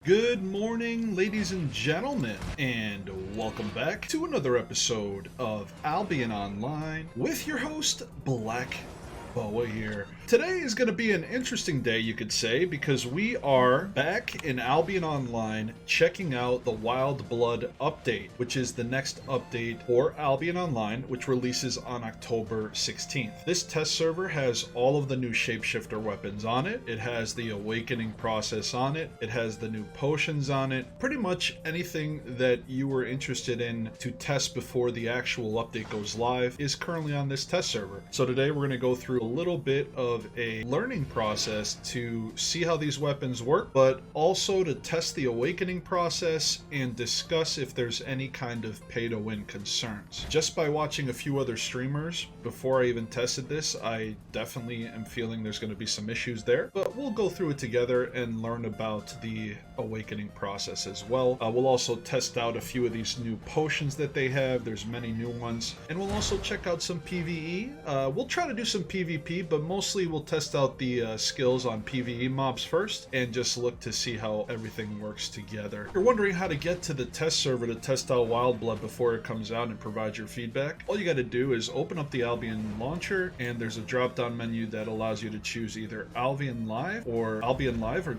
Good morning, ladies and gentlemen, and welcome back to another episode of Albion Online with your host, Blackboa here. Today is going to be an interesting day, you could say, because we are back in Albion Online checking out the Wild Blood update, which is the next update for Albion Online, which releases on October 16th. This test server has all of the new shapeshifter weapons on it. It has the awakening process on it. It has the new potions on it. Pretty much anything that you were interested in to test before the actual update goes live is currently on this test server. So today we're going to go through a little bit of a learning process to see how these weapons work, but also to test the awakening process and discuss if there's any kind of pay-to-win concerns. Just by watching a few other streamers before I even tested this, I definitely am feeling there's going to be some issues there, but we'll go through it together and learn about the awakening process as well. We'll also test out a few of these new potions that they have. There's many new ones, and we'll also check out some PvE. We'll try to do some PvP, but mostly we'll test out the skills on PvE mobs first and just look to see how everything works together. If you're wondering how to get to the test server to test out Wild Blood before it comes out and provide your feedback, all you got to do is open up the Albion launcher, and there's a drop-down menu that allows you to choose either Albion Live or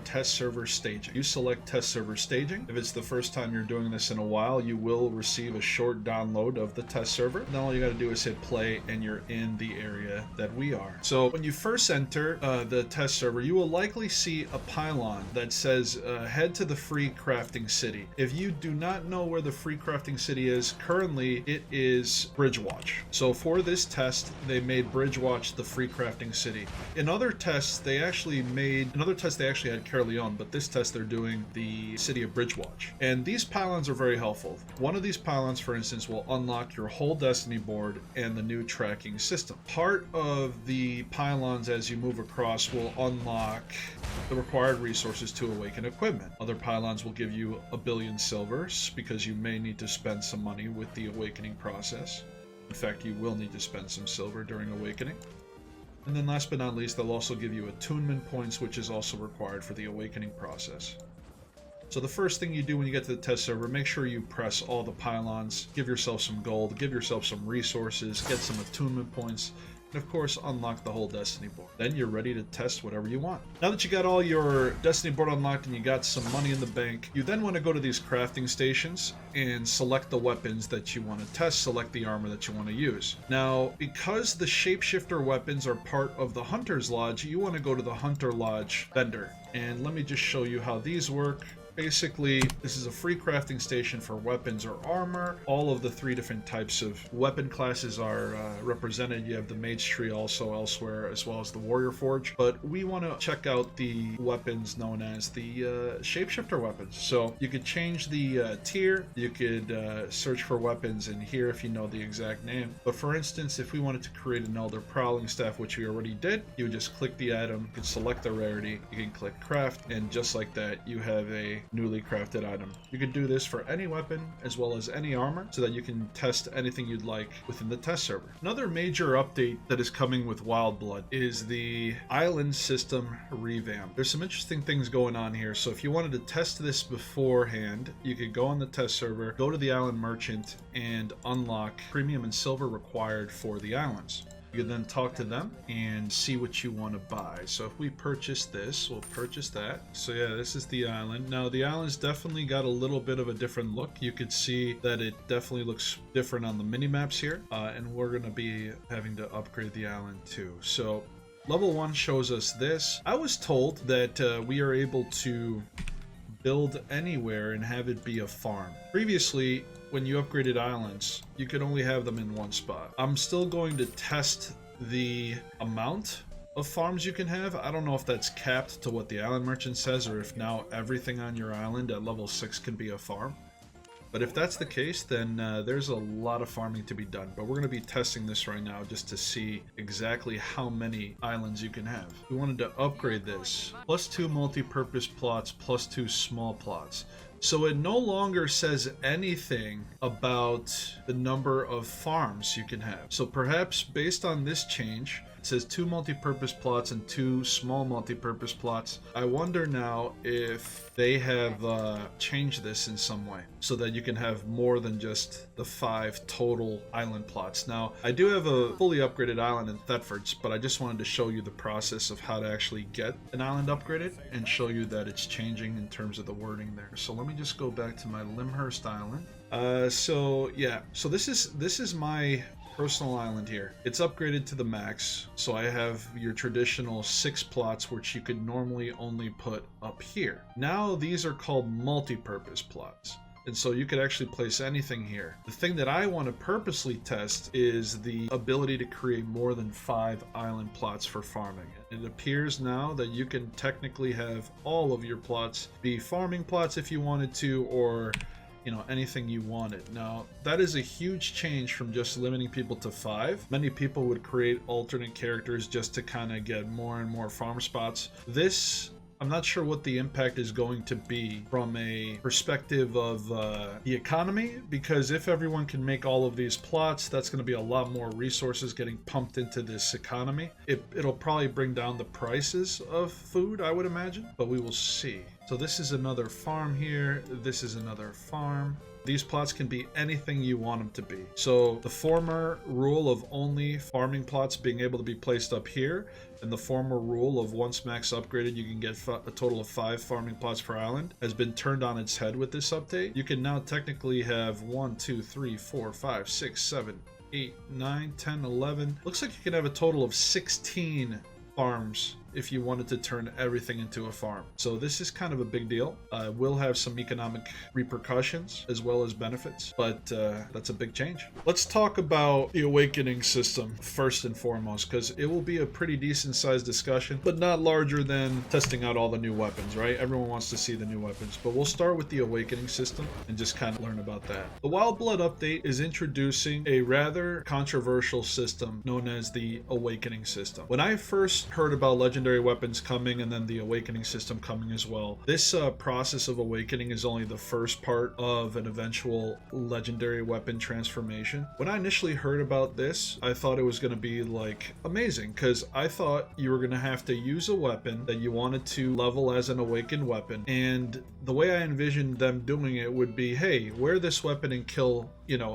Test Server Staging. You select Test Server Staging. If it's the first time you're doing this in a while, you will receive a short download of the test server. Then all you got to do is hit play, and you're in the area that we are. So when you first enter the test server, you will likely see a pylon that says head to the free crafting city. If you do not know where the free crafting city is, currently it is Bridgewatch. So for this test, they made Bridgewatch the free crafting city. In other tests, they actually had Caerleon, but this test they're doing the city of Bridgewatch. And these pylons are very helpful. One of these pylons, for instance, will unlock your whole Destiny board and the new tracking system. Part of the pylons as you move across will unlock the required resources to awaken equipment. Other pylons will give you 1 billion silvers because you may need to spend some money with the awakening process. In fact, you will need to spend some silver during awakening. And then last but not least, they'll also give you attunement points, which is also required for the awakening process. So the first thing you do when you get to the test server, make sure you press all the pylons, give yourself some gold, give yourself some resources, get some attunement points, and of course unlock the whole Destiny board. Then you're ready to test whatever you want. Now that you got all your Destiny board unlocked and you got some money in the bank, you then want to go to these crafting stations and select the weapons that you want to test, select the armor that you want to use. Now, because the shapeshifter weapons are part of the Hunter's Lodge, you want to go to the Hunter Lodge vendor. And let me just show you how these work. Basically, this is a free crafting station for weapons or armor. All of the 3 different types of weapon classes are represented. You have the Mage Tree also elsewhere, as well as the Warrior Forge. But we want to check out the weapons known as the shapeshifter weapons. So you could change the tier. You could search for weapons in here if you know the exact name. But for instance, if we wanted to create an Elder Prowling Staff, which we already did, you would just click the item, you can select the rarity, you can click craft, and just like that, you have a newly crafted item. You can do this for any weapon as well as any armor so that you can test anything you'd like within the test server. Another major update that is coming with Wild Blood is the island system revamp. There's some interesting things going on here, so if you wanted to test this beforehand, you could go on the test server, go to the island merchant, and unlock premium and silver required for the islands. You can then talk to them and see what you want to buy. So if we purchase this, we'll purchase that. So yeah, this is the island. Now the island's definitely got a little bit of a different look. You could see that it definitely looks different on the mini maps here. And we're going to be having to upgrade the island too. So level 1 shows us this. I was told that we are able to build anywhere and have it be a farm. Previously, when you upgraded islands, you could only have them in one spot. I'm still going to test the amount of farms you can have. I don't know if that's capped to what the island merchant says or if now everything on your island at level 6 can be a farm. But if that's the case, then there's a lot of farming to be done. But we're going to be testing this right now just to see exactly how many islands you can have. We wanted to upgrade this. +2 multi-purpose plots, +2 small plots. So it no longer says anything about the number of farms you can have. So perhaps based on this change, It says 2 multi-purpose plots and 2 small multi-purpose plots. I wonder now if they have changed this in some way so that you can have more than just the 5 total island plots. Now, I do have a fully upgraded island in Thetford's, but I just wanted to show you the process of how to actually get an island upgraded and show you that it's changing in terms of the wording there. So let me just go back to my Limhurst Island. So this is my personal island here. It's upgraded to the max, so I have your traditional 6 plots, which you could normally only put up here. Now these are called multi-purpose plots, and so you could actually place anything here. The thing that I want to purposely test is the ability to create more than 5 island plots for farming. It appears now that you can technically have all of your plots be farming plots if you wanted to, or anything you wanted. Now, that is a huge change from just limiting people to 5. Many people would create alternate characters just to kind of get more and more farm spots. This, I'm not sure what the impact is going to be from a perspective of the economy, because if everyone can make all of these plots, that's going to be a lot more resources getting pumped into this economy. It'll probably bring down the prices of food, I would imagine, but we will see. So this is another farm here. This is another farm. These plots can be anything you want them to be. So the former rule of only farming plots being able to be placed up here, and the former rule of once max upgraded you can get a total of 5 farming plots per island, has been turned on its head with this update. You can now technically have 1, 2, 3, 4, 5, 6, 7, 8, 9, 10, 11. Looks like you can have a total of 16 farms if you wanted to turn everything into a farm. So this is kind of a big deal. Will have some economic repercussions as well as benefits, but that's a big change. Let's talk about the awakening system first and foremost, because it will be a pretty decent sized discussion, but not larger than testing out all the new weapons, right? Everyone wants to see the new weapons, but we'll start with the awakening system and just kind of learn about that. The Wild Blood update is introducing a rather controversial system known as the awakening system. When I first heard about legendary weapons coming and then the awakening system coming as well, this process of awakening is only the first part of an eventual legendary weapon transformation. When I initially heard about this, I thought it was going to be like amazing, because I thought you were going to have to use a weapon that you wanted to level as an awakened weapon, and the way I envisioned them doing it would be, hey, wear this weapon and kill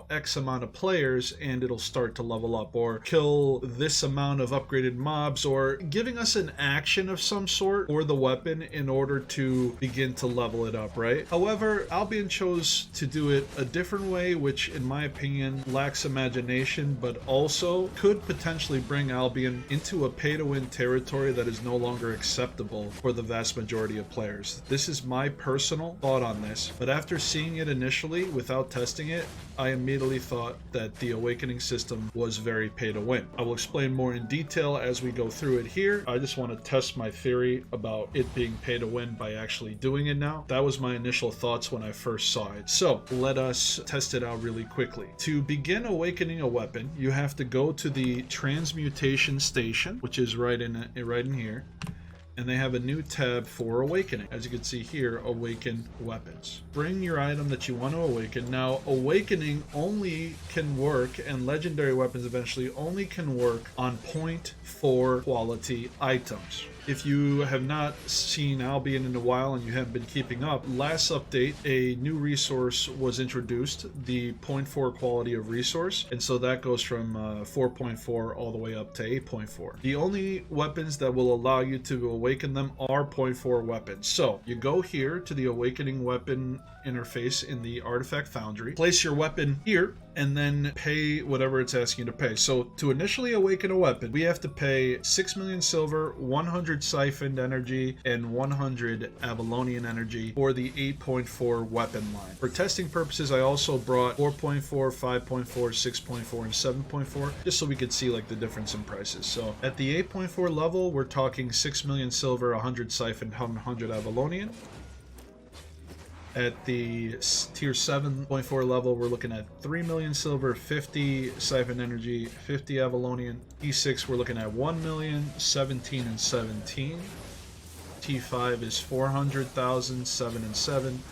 X amount of players and it'll start to level up, or kill this amount of upgraded mobs, or giving us an action of some sort for the weapon in order to begin to level it up, right? However, Albion chose to do it a different way, which in my opinion lacks imagination, but also could potentially bring Albion into a pay-to-win territory that is no longer acceptable for the vast majority of players. This is my personal thought on this, but after seeing it initially without testing it, I immediately thought that the awakening system was very pay to win. I will explain more in detail as we go through it here. I just want to test my theory about it being pay to win by actually doing it now. That was my initial thoughts when I first saw it. So let us test it out really quickly. To begin awakening a weapon, you have to go to the transmutation station, which is right in here. And they have a new tab for awakening. As you can see here, awaken weapons. Bring your item that you want to awaken. Now, awakening only can work, and legendary weapons eventually only can work on 0.4 quality items. If you have not seen Albion in a while and you haven't been keeping up, last update, a new resource was introduced, the 0.4 quality of resource, and so that goes from 4.4 all the way up to 8.4. The only weapons that will allow you to awaken them are 0.4 weapons. So you go here to the awakening weapon interface in the artifact foundry, place your weapon here, and then pay whatever it's asking you to pay. So to initially awaken a weapon, we have to pay 6 million silver, 100 siphoned energy, and 100 Avalonian energy for the 8.4 weapon line. For testing purposes, I also brought 4.4, 5.4, 6.4, and 7.4, just so we could see like the difference in prices. So at the 8.4 level, we're talking 6 million silver, 100 siphoned, 100 Avalonian. At the tier 7.4 level, we're looking at 3 million silver, 50 siphon energy, 50 Avalonian. T6, we're looking at 1 million, 17 and 17. T5 is 400,000, 7 and 7.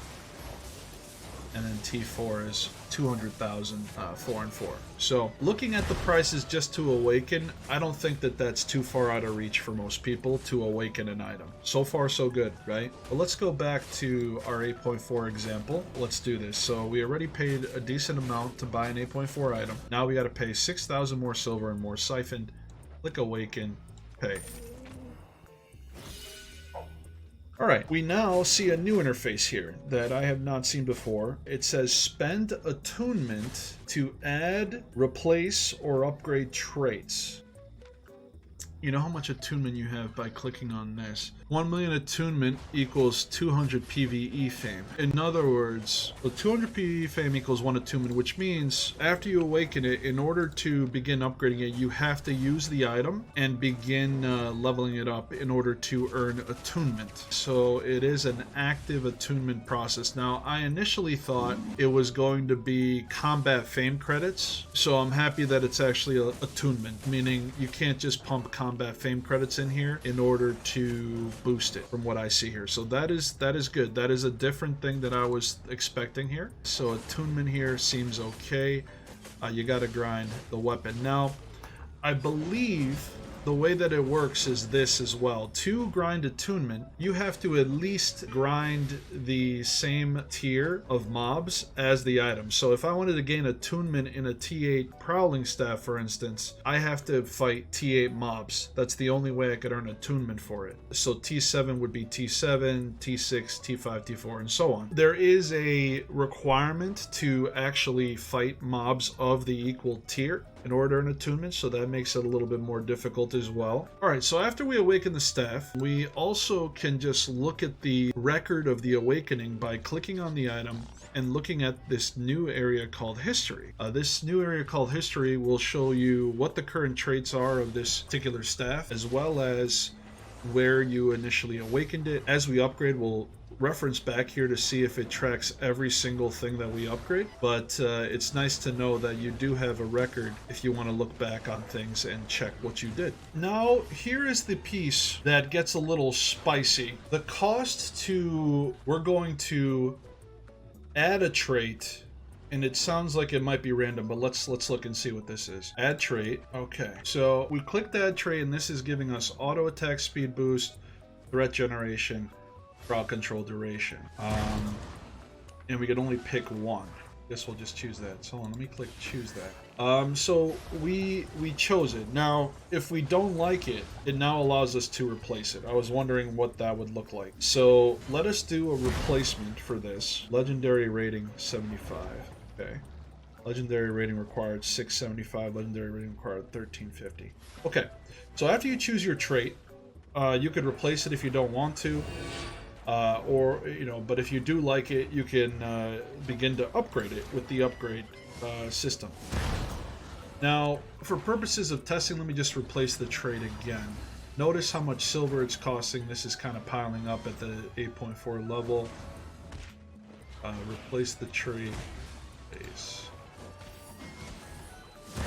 and then T4 is 200,000, 4 and 4. So looking at the prices just to awaken, I don't think that that's too far out of reach for most people to awaken an item. So far so good, right? But let's go back to our 8.4 example. Let's do this. So we already paid a decent amount to buy an 8.4 item. Now we got to pay 6,000 more silver and more siphoned. Click awaken, pay. Alright, we now see a new interface here that I have not seen before. It says spend attunement to add, replace, or upgrade traits. You know how much attunement you have by clicking on this. 1 million attunement equals 200 PvE fame. In other words, 200 PvE fame equals 1 attunement, which means after you awaken it, in order to begin upgrading it, you have to use the item and begin leveling it up in order to earn attunement. So it is an active attunement process. Now, I initially thought it was going to be combat fame credits, so I'm happy that it's actually a attunement, meaning you can't just pump combat fame credits in here in order to boost it, from what I see here. So that is good. That is a different thing that I was expecting here. So attunement here seems okay. You gotta grind the weapon. Now, I believe the way that it works is this as well. To grind attunement, you have to at least grind the same tier of mobs as the item. So if I wanted to gain attunement in a T8 prowling staff, for instance, I have to fight T8 mobs. That's the only way I could earn attunement for it. So T7 would be T7, T6, T5, T4, and so on. There is a requirement to actually fight mobs of the equal tier in order to earn attunement, so that makes it a little bit more difficult as well. Alright, so after we awaken the staff, we also can just look at the record of the awakening by clicking on the item and looking at this new area called history. This new area called history will show you what the current traits are of this particular staff, as well as where you initially awakened it. As we upgrade, we'll reference back here to see if it tracks every single thing that we upgrade, but it's nice to know that you do have a record if you want to look back on things and check what you did. Now, here is the piece that gets a little spicy. The cost to... we're going to add a trait, and it sounds like it might be random, but let's look and see what this is. Add trait. Okay, so we clicked add trait, and this is giving us auto attack speed boost, threat generation, crowd control duration, and we could only pick one. Guess we'll just choose that. So let me click choose that. So we chose it. Now, if we don't like it, it now allows us to replace it. I was wondering what that would look like. So let us do a replacement for this. Legendary rating 75. Okay. Legendary rating required 675. Legendary rating required 1350. Okay. So after you choose your trait, you could replace it if you don't want to. Or, you know, but if you do like it, you can begin to upgrade it with the upgrade system. Now, for purposes of testing, let me just replace the trait again. Notice how much silver it's costing. This is kind of piling up at the 8.4 level. Replace the trait. Base.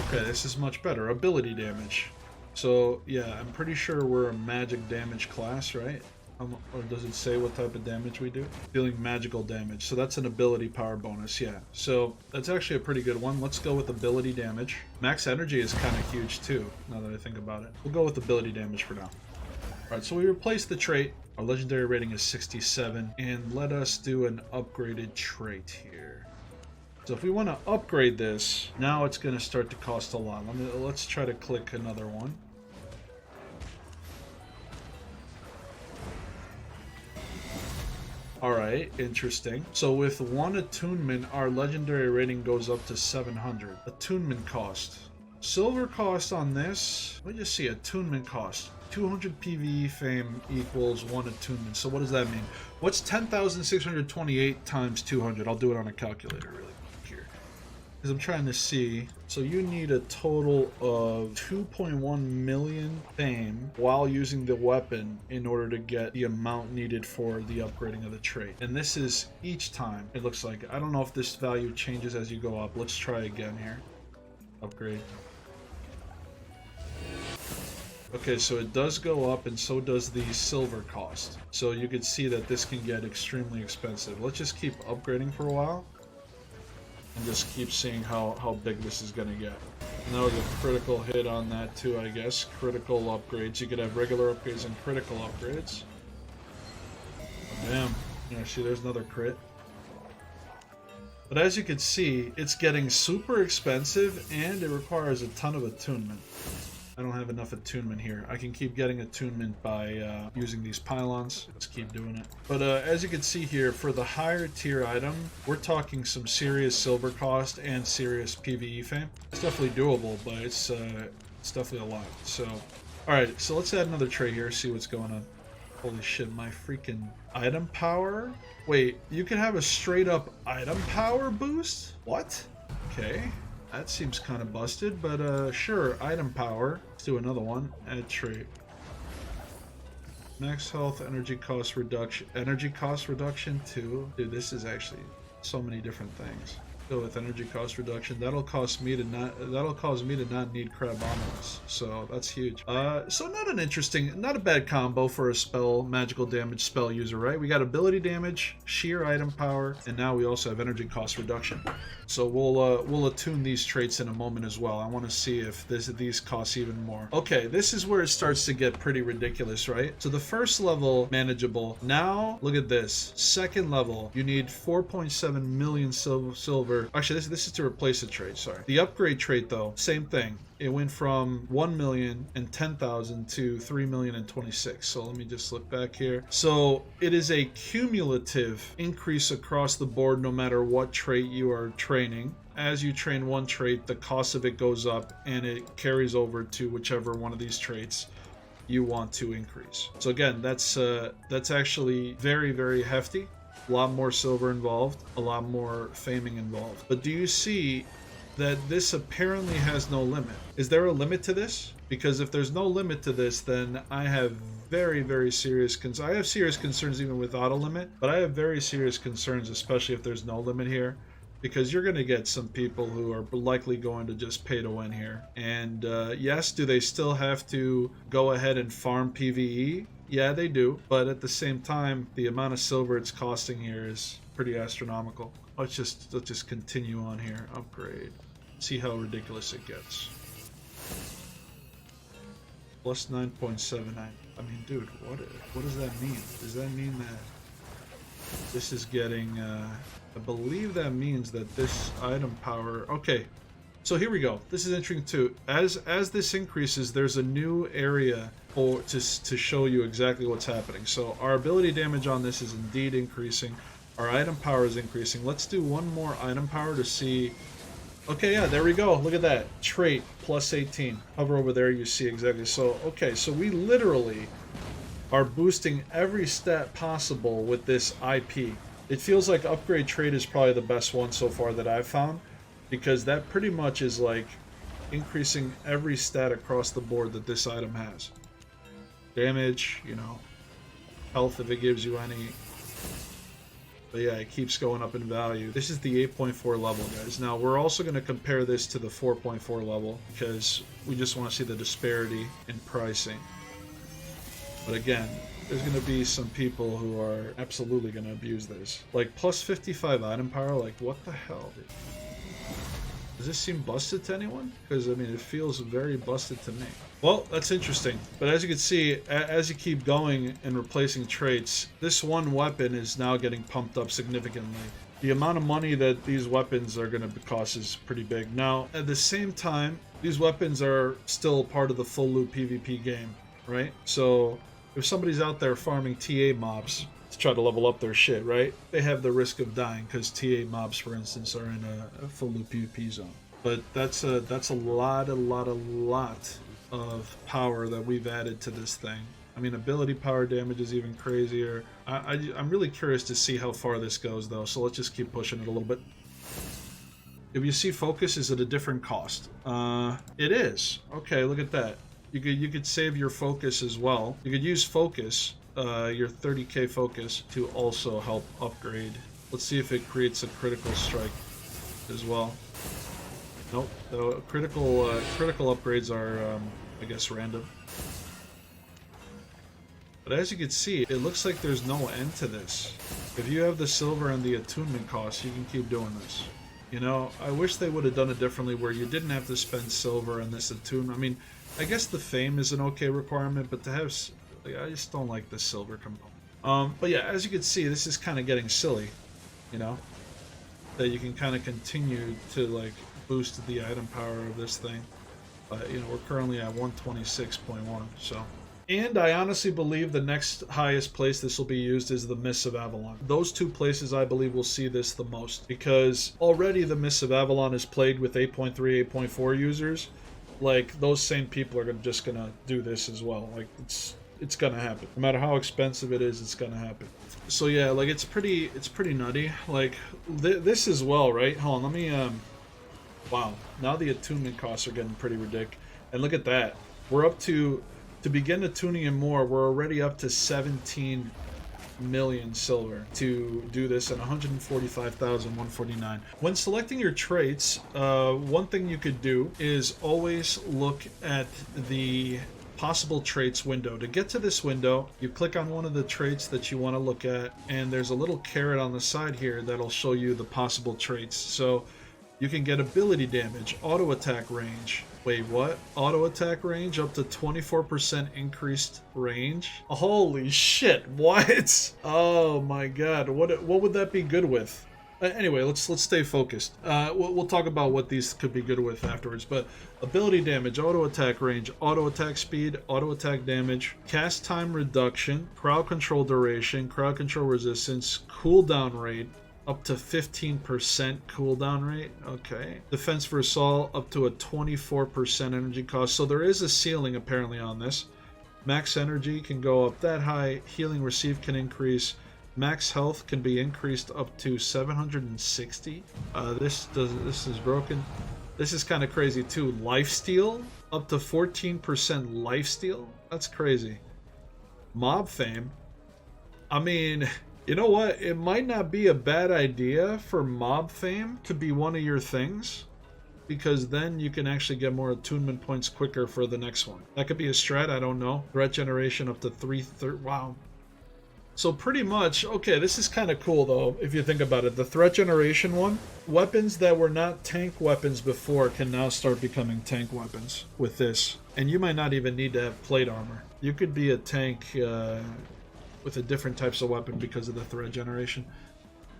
Okay, this is much better. Ability damage. So, yeah, I'm pretty sure we're a magic damage class, right? Or does it say what type of damage we do? Dealing magical damage. So that's an ability power bonus, yeah. So that's actually a pretty good one. Let's go with ability damage. Max energy is kind of huge too, now that I think about it. We'll go with ability damage for now. Alright, so we replaced the trait. Our legendary rating is 67. And let us do an upgraded trait here. So if we want to upgrade this, now it's going to start to cost a lot. Let's try to click another one. Alright, interesting. So with one attunement, our legendary rating goes up to 700. Attunement cost. Silver cost on this, let me just see, attunement cost. 200 PvE fame equals 1 attunement. So what does that mean? What's 10,628 times 200? I'll do it on a calculator really quick here, because I'm trying to see. So you need a total of 2.1 million fame while using the weapon in order to get the amount needed for the upgrading of the trait. And this is each time, it looks like. I don't know if this value changes as you go up. Let's try again here. Upgrade. Okay, so it does go up, and so does the silver cost. So you can see that this can get extremely expensive. Let's just keep upgrading for a while. and just keep seeing how big this is gonna get. And that was a critical hit on that too, I guess. Critical upgrades. You could have regular upgrades and critical upgrades. Oh, damn. Yeah, see, there's another crit. But as you can see, it's getting super expensive and it requires a ton of attunement. I don't have enough attunement here. I can keep getting attunement by using these pylons. Let's keep doing it. But as you can see here, for the higher tier item, we're talking some serious silver cost and serious PvE fame. It's definitely doable, but it's definitely a lot. So, alright, so let's add another trait here, see what's going on. Holy shit, my freaking item power? Wait, you can have a straight up item power boost? What? Okay. That seems kind of busted, but sure, item power. Let's do another one. Add trait. Max health, energy cost reduction. Energy cost reduction too. Dude, this is actually so many different things. Go with energy cost reduction. That'll cause me to not need crab bombs. So that's huge. So not a bad combo for a spell, magical damage spell user, right? We got ability damage, sheer item power, and now we also have energy cost reduction. So we'll attune these traits in a moment as well. I want to see if these cost even more. Okay, this is where it starts to get pretty ridiculous, right? So the first level, manageable. Now, look at this. Second level, you need 4.7 million silver. Actually, this is to replace a trait, sorry. The upgrade trait, though, same thing. It went from 1,010,000 to 3,026,000. So let me just look back here. So it is a cumulative increase across the board no matter what trait you are training. As you train one trait, the cost of it goes up and it carries over to whichever one of these traits you want to increase. So again, that's actually very, very hefty. A lot more silver involved, a lot more faming involved. But do you see that this apparently has no limit? Is there a limit to this? Because if there's no limit to this, then I have very, very serious concerns. I have serious concerns even without a limit, but I have very serious concerns, especially if there's no limit here. Because you're going to get some people who are likely going to just pay to win here. And yes, do they still have to go ahead and farm PvE? Yeah, they do. But at the same time, the amount of silver it's costing here is pretty astronomical. Let's just continue on here. Upgrade. See how ridiculous it gets. Plus 9.79. I mean, dude, what does that mean? Does that mean that this is getting... I believe that means that this item power... Okay, so here we go. This is interesting too. As this increases, there's a new area to show you exactly what's happening. So our ability damage on this is indeed increasing. Our item power is increasing. Let's do one more item power to see... Okay, yeah, there we go. Look at that. Trait, plus 18. Hover over there, you see exactly. So, okay, so we literally are boosting every stat possible with this IP. It feels like upgrade trait is probably the best one so far that I've found, because that pretty much is like increasing every stat across the board that this item has. Damage, you know, health if it gives you any. But yeah, it keeps going up in value. This is the 8.4 level, guys. Now, we're also going to compare this to the 4.4 level, because we just want to see the disparity in pricing. But again, there's going to be some people who are absolutely going to abuse this. Like, plus 55 item power, like, what the hell, dude? Does this seem busted to anyone? Because, I mean, it feels very busted to me. Well, that's interesting. But as you can see, as you keep going and replacing traits, this one weapon is now getting pumped up significantly. The amount of money that these weapons are going to cost is pretty big. Now, at the same time, these weapons are still part of the full loop PvP game, right? So... if somebody's out there farming TA mobs to try to level up their shit, right? They have the risk of dying because TA mobs, for instance, are in a full loop PvP zone. But that's a lot of power that we've added to this thing. I mean, ability power damage is even crazier. I'm really curious to see how far this goes, though. So let's just keep pushing it a little bit. If you see focus, is it a different cost? It is. Okay, look at that. You could save your focus as well. You could use focus, your 30k focus, to also help upgrade. Let's see if it creates a critical strike as well. Nope. The critical upgrades are, I guess, random. But as you can see, it looks like there's no end to this. If you have the silver and the attunement cost, you can keep doing this. You know, I wish they would have done it differently where you didn't have to spend silver on this attunement. I mean, I guess the fame is an okay requirement, but to have, like, I just don't like the silver component. But yeah, as you can see, this is kind of getting silly, you know, that you can kind of continue to like boost the item power of this thing. But you know, we're currently at 126.1, so. And I honestly believe the next highest place this will be used is the Mists of Avalon. Those two places I believe will see this the most, because already the Mists of Avalon is played with 8.3, 8.4 users. Like, those same people are just gonna do this as well. Like, it's gonna happen. No matter how expensive it is, it's gonna happen. So yeah, like, it's pretty nutty. Like, this as well, right? Hold on, let me, wow. Now the attunement costs are getting pretty ridiculous. And look at that. We're up to begin attuning him more, we're already up to 17 million silver to do this at 145,149. When selecting your traits, one thing you could do is always look at the possible traits window. To get to this window, you click on one of the traits that you want to look at, and there's a little caret on the side here that'll show you the possible traits. So you can get ability damage, auto attack range. Wait, what? Auto attack range up to 24% increased range? Holy shit, what? Oh my god, what would that be good with? Anyway, let's stay focused. We'll talk about what these could be good with afterwards, but ability damage, auto attack range, auto attack speed, auto attack damage, cast time reduction, crowd control duration, crowd control resistance, cooldown rate, up to 15% cooldown rate. Okay. Defense for assault up to a 24% energy cost. So there is a ceiling apparently on this. Max energy can go up that high. Healing received can increase. Max health can be increased up to 760. This is broken. This is kind of crazy too. Lifesteal up to 14% lifesteal. That's crazy. Mob fame. I mean, you know what? It might not be a bad idea for mob fame to be one of your things, because then you can actually get more attunement points quicker for the next one. That could be a strat, I don't know. Threat generation up to 330. Wow. So pretty much, okay, this is kind of cool though, if you think about it. The threat generation one, weapons that were not tank weapons before can now start becoming tank weapons with this. And you might not even need to have plate armor. You could be a tank with a different types of weapon because of the threat generation.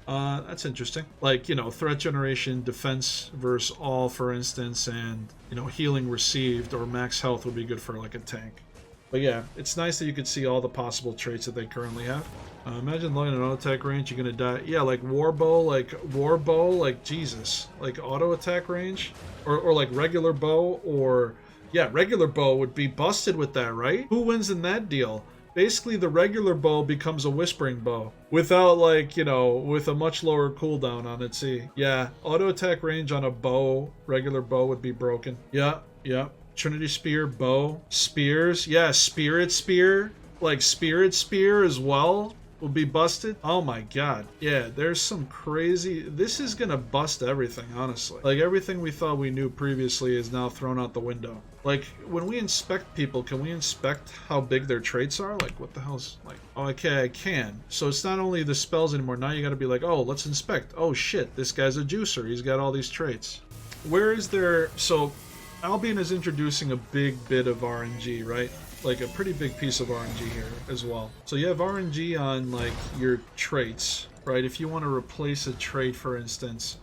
That's interesting. Like, you know, threat generation, defense versus all, for instance, and, you know, healing received or max health would be good for like a tank. But yeah, it's nice that you can see all the possible traits that they currently have. Imagine low in an auto attack range, you're gonna die. Yeah, like warbow, like Jesus. Like auto attack range? Or like regular bow, or yeah, regular bow would be busted with that, right? Who wins in that deal? Basically, the regular bow becomes a whispering bow without, like, you know, with a much lower cooldown on it. See, yeah, auto attack range on a bow, regular bow would be broken. Yeah. Trinity Spear, bow, spears. Yeah, Spirit Spear, like Spirit Spear as well will be busted. Oh my god. Yeah, there's some crazy... This is gonna bust everything, honestly. Like, everything we thought we knew previously is now thrown out the window. Like, when we inspect people, can we inspect how big their traits are? Like, what the hell's... Like, oh, okay, I can. So it's not only the spells anymore. Now you gotta be like, oh, let's inspect. Oh, shit, this guy's a juicer. He's got all these traits. Where is there... So, Albion is introducing a big bit of RNG, right? Like a pretty big piece of RNG here as well. So you have RNG on like your traits, right? If you want to replace a trait, for instance,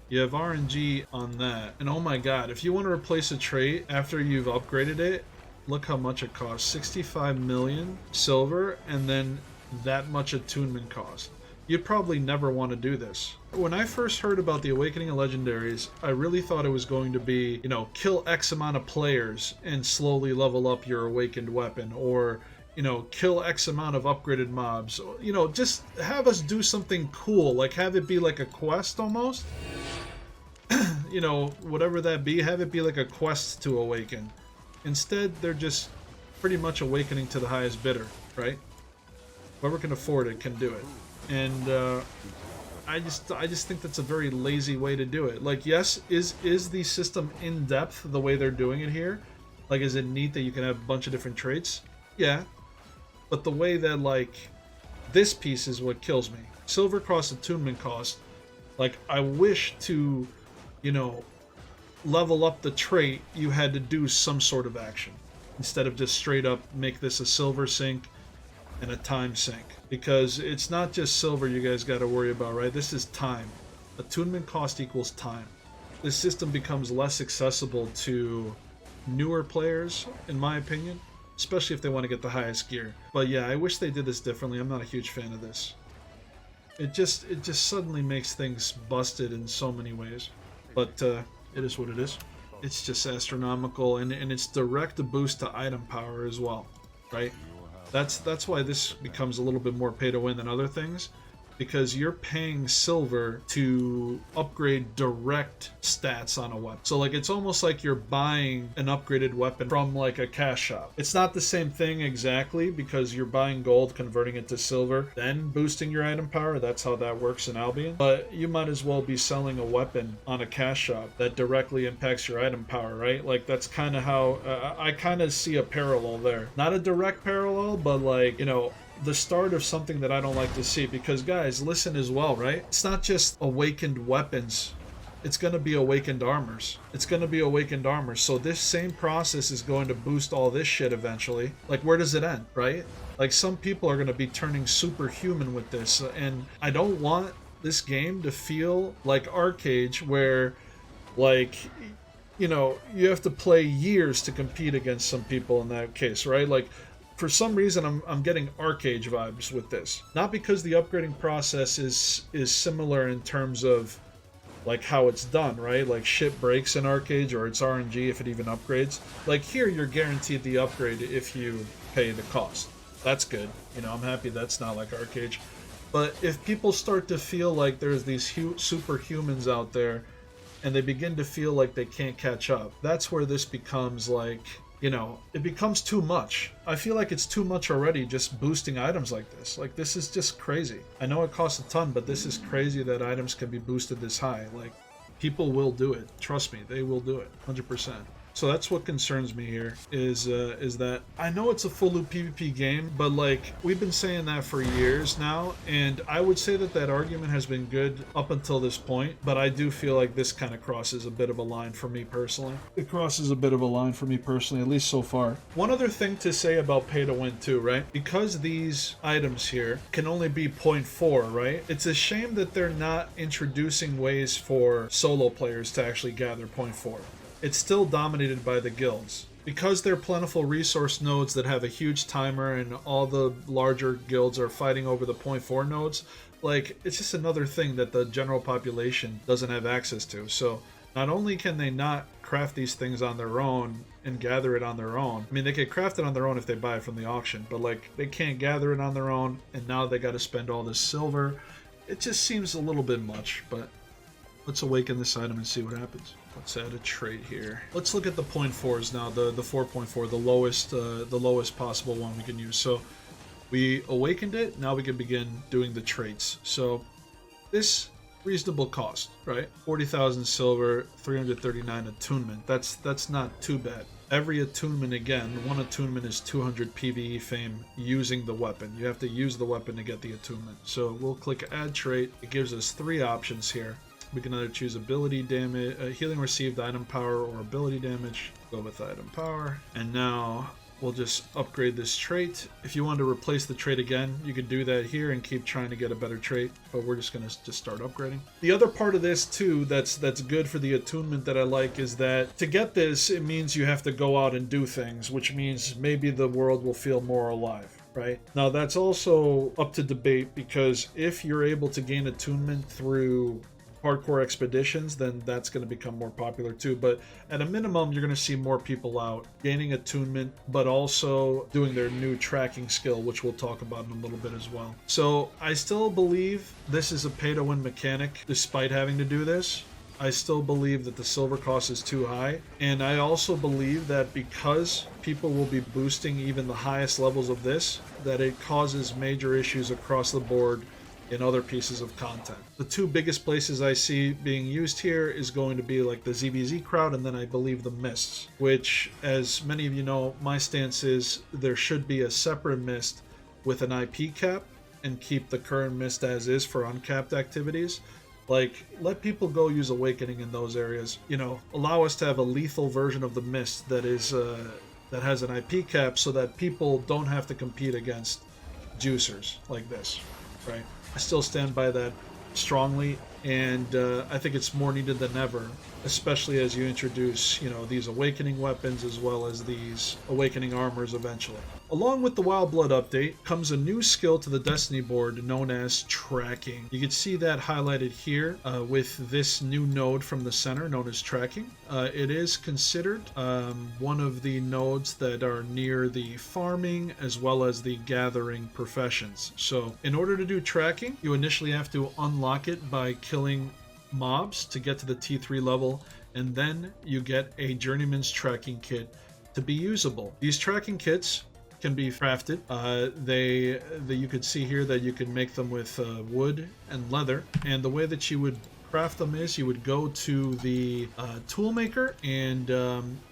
you have RNG on that. And oh my god, if you want to replace a trait after you've upgraded it, look how much it costs. 65 million silver, and then that much attunement cost. You'd probably never want to do this. When I first heard about the Awakening of Legendaries, I really thought it was going to be, you know, kill X amount of players and slowly level up your awakened weapon, or, you know, kill X amount of upgraded mobs. You know, just have us do something cool, like have it be like a quest almost. You know, whatever that be, have it be like a quest to awaken. Instead, they're just pretty much awakening to the highest bidder, right? Whoever can afford it can do it. And I just think that's a very lazy way to do it. Like, yes, is the system in depth the way they're doing it here? Like, is it neat that you can have a bunch of different traits? Yeah, but the way that, like, this piece is what kills me. Silver cost, attunement cost. Like, I wish to, you know, level up the trait, you had to do some sort of action instead of just straight up make this a silver sink and a time sink, because it's not just silver you guys got to worry about, right? This is time. Attunement cost equals time. This system becomes less accessible to newer players, in my opinion, especially if they want to get the highest gear. But yeah, I wish they did this differently. I'm not a huge fan of this. It just suddenly makes things busted in so many ways. But it is what it is. It's just astronomical, and it's direct boost to item power as well, right? That's why this becomes a little bit more pay to win than other things, because you're paying silver to upgrade direct stats on a weapon. So like, it's almost like you're buying an upgraded weapon from like a cash shop. It's not the same thing exactly, because you're buying gold, converting it to silver, then boosting your item power. That's how that works in Albion. But you might as well be selling a weapon on a cash shop that directly impacts your item power, right? Like, that's kind of how I kind of see a parallel there. Not a direct parallel, but like, you know, the start of something that I don't like to see. Because guys, listen as well, right? It's not just awakened weapons. It's going to be awakened armors. It's going to be awakened armors. So this same process is going to boost all this shit eventually. Like, where does it end, right? Like, some people are going to be turning superhuman with this. And I don't want this game to feel like Arcade, where, like, you know, you have to play years to compete against some people in that case, right? Like, for some reason, I'm getting Arcade vibes with this. Not because the upgrading process is similar in terms of like how it's done, right? Like, shit breaks in Arcade, or it's RNG if it even upgrades. Like, here you're guaranteed the upgrade if you pay the cost. That's good. You know, I'm happy that's not like Arcade. But if people start to feel like there's these superhumans out there, and they begin to feel like they can't catch up, that's where this becomes like, you know, it becomes too much. I feel like it's too much already just boosting items like this. Like, this is just crazy. I know it costs a ton, but this is crazy that items can be boosted this high. Like, people will do it. Trust me, they will do it. 100%. So that's what concerns me here, is that I know it's a full loop PvP game, but like, we've been saying that for years now, and I would say that that argument has been good up until this point, but I do feel like this kind of crosses a bit of a line for me personally. It crosses a bit of a line for me personally, at least so far. One other thing to say about pay to win too, right? Because these items here can only be 0.4, right? It's a shame that they're not introducing ways for solo players to actually gather 0.4. It's still dominated by the guilds. Because they're plentiful resource nodes that have a huge timer, and all the larger guilds are fighting over the 0.4 nodes, like, it's just another thing that the general population doesn't have access to. So not only can they not craft these things on their own and gather it on their own, I mean, they could craft it on their own if they buy it from the auction, but like, they can't gather it on their own, and now they got to spend all this silver. It just seems a little bit much, but let's awaken this item and see what happens. Let's add a trait here. Let's look at the 0.4s now, the 4.4, the lowest possible one we can use. So we awakened it, now we can begin doing the traits. So this reasonable cost, right? 40,000 silver, 339 attunement. That's not too bad. Every attunement, again, one attunement is 200 PvE fame using the weapon. You have to use the weapon to get the attunement. So we'll click add trait. It gives us 3 options here. We can either choose ability damage, healing received item power, or ability damage. Go with item power. And now we'll just upgrade this trait. If you want to replace the trait again, you could do that here and keep trying to get a better trait, but we're just going to just start upgrading. The other part of this too that's good for the attunement that I like is that to get this, it means you have to go out and do things, which means maybe the world will feel more alive. Right? Now that's also up to debate, because if you're able to gain attunement through hardcore expeditions, then that's going to become more popular too. But at a minimum, you're going to see more people out gaining attunement, but also doing their new tracking skill, which we'll talk about in a little bit as well. So I still believe this is a pay to win mechanic despite having to do this. I still believe that the silver cost is too high, and I also believe that because people will be boosting even the highest levels of this, that it causes major issues across the board in other pieces of content. The 2 biggest places I see being used here is going to be like the ZVZ crowd, and then I believe the mists, which, as many of you know, my stance is there should be a separate mist with an IP cap and keep the current mist as is for uncapped activities. Like, let people go use Awakening in those areas. You know, allow us to have a lethal version of the Mist that is that has an IP cap, so that people don't have to compete against juicers like this, right? I still stand by that strongly, and I think it's more needed than ever, especially as you introduce, you know, these Awakening weapons as well as these Awakening armors eventually. Along with the Wild Blood update comes a new skill to the Destiny board known as Tracking. You can see that highlighted here with this new node from the center known as Tracking. It is considered one of the nodes that are near the farming as well as the gathering professions. So in order to do Tracking, you initially have to unlock it by killing mobs to get to the T3 level, and then you get a Journeyman's Tracking Kit to be usable. These tracking kits can be crafted. You could see here that you can make them with wood and leather, and the way that you would craft them is you would go to the tool maker, and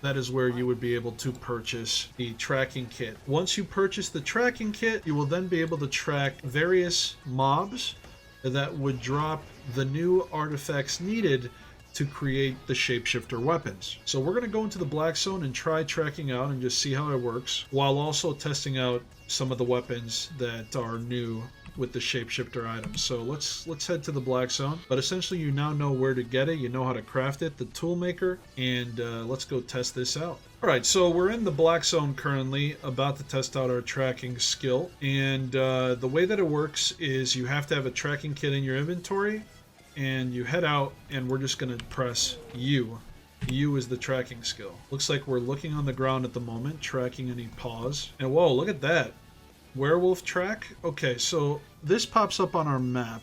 that is where you would be able to purchase the tracking kit. Once you purchase the tracking kit, you will then be able to track various mobs that would drop the new artifacts needed to create the shapeshifter weapons. So we're going to go into the Black Zone and try tracking out and just see how it works, while also testing out some of the weapons that are new with the shapeshifter items. So let's head to the Black Zone. But essentially you now know where to get it, you know how to craft it, the tool maker, and let's go test this out. Alright, so we're in the Black Zone currently, about to test out our tracking skill, and the way that it works is you have to have a tracking kit in your inventory, and you head out, and we're just going to press U. U is the tracking skill. Looks like we're looking on the ground at the moment, tracking any paws. And whoa, look at that. Werewolf track? Okay, so this pops up on our map.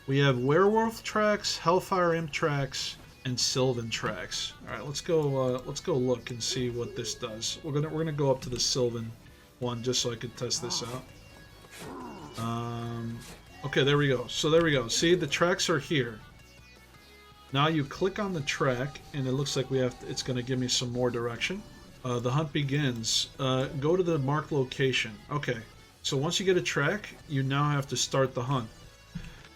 We have werewolf tracks, hellfire imp tracks, and sylvan tracks. Alright, let's go look and see what this does. We're gonna go up to the sylvan one just so I could test this out. Okay, there we go. So there we go. See, the tracks are here. Now you click on the track, and it looks like it's going to give me some more direction. The hunt begins. Go to the marked location. Okay, so once you get a track, you now have to start the hunt.